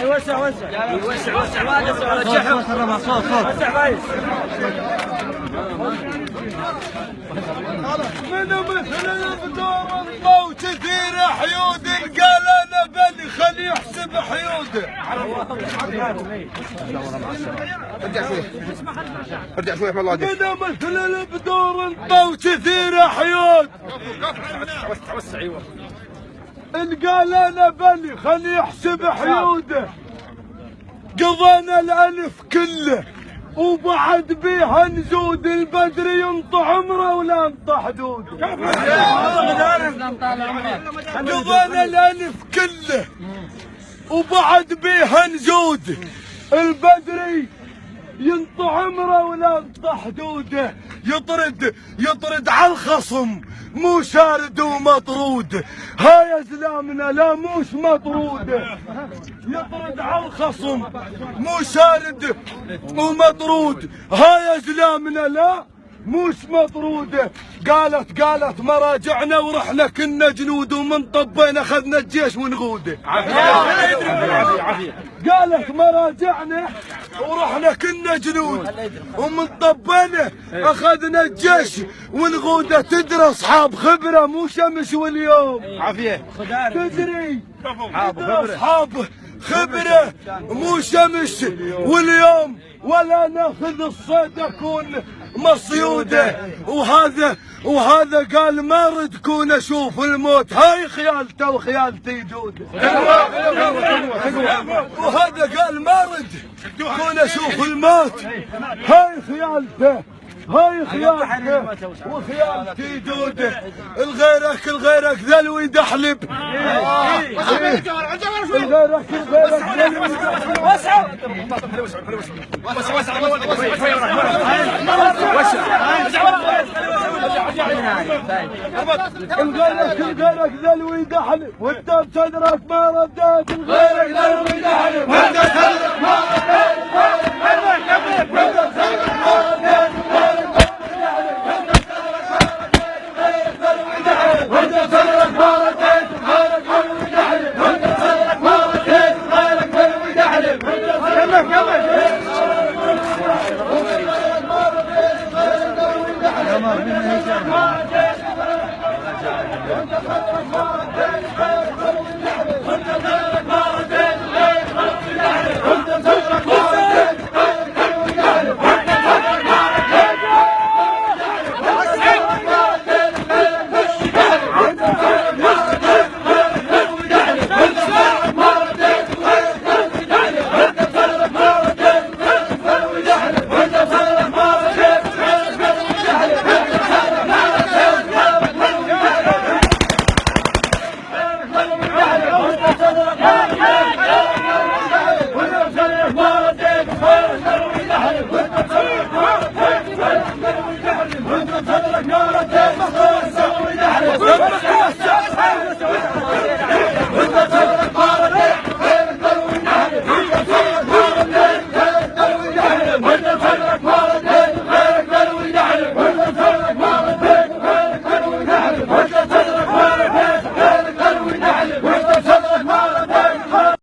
وسع وسع وسع وسع رجعهم صوت وسع من مثل البدور الموت كثير حيود قال انا بني خلي يحسب حيوده. ارجع شوي احمد الله عليك. من مثل البدور الموت كثير حيود وسع ايوه. ان قال انا بني خلي يحسب حيوده. قضينا الالف كله وبعد بيها نزود البدر ينطح عمره ولا ينطح حدوده. قضينا الالف كله وبعد بيها نزود البدري ينطح عمره ولا ينطح حدوده. يطرد على الخصم مو شارد ومطرود. هاي زلامنا لا موش مطروده. يطرد على الخصم مو شارد ومطرود. هاي زلامنا لا موش مطروده. قالت مراجعنا ورحنا كنا جنود ومن طبينا اخذنا الجيش ونغوده. قالت مراجعنا ورحنا كنا جنود ومن طبينا اخذنا الجيش ونغوده. تدري اصحاب خبره مو شمس واليوم عافيه. تدري اصحاب خبره مو شمس واليوم ولا ناخذ الصيد اكون مصيوده. وهذا قال ما رد كون اشوف الموت. هاي خيالته وخيالتي جوده. وهذا قال ما رد كون اشوف الموت. هاي خيالته وخيالتي جوده. الغيرك ذلو يدحلب. الغيرك الغيرك ذلو يدحلب وانت بصدرك ما رديت. الغيرك ذلو يدحلب وانت بصدرك ما رديت.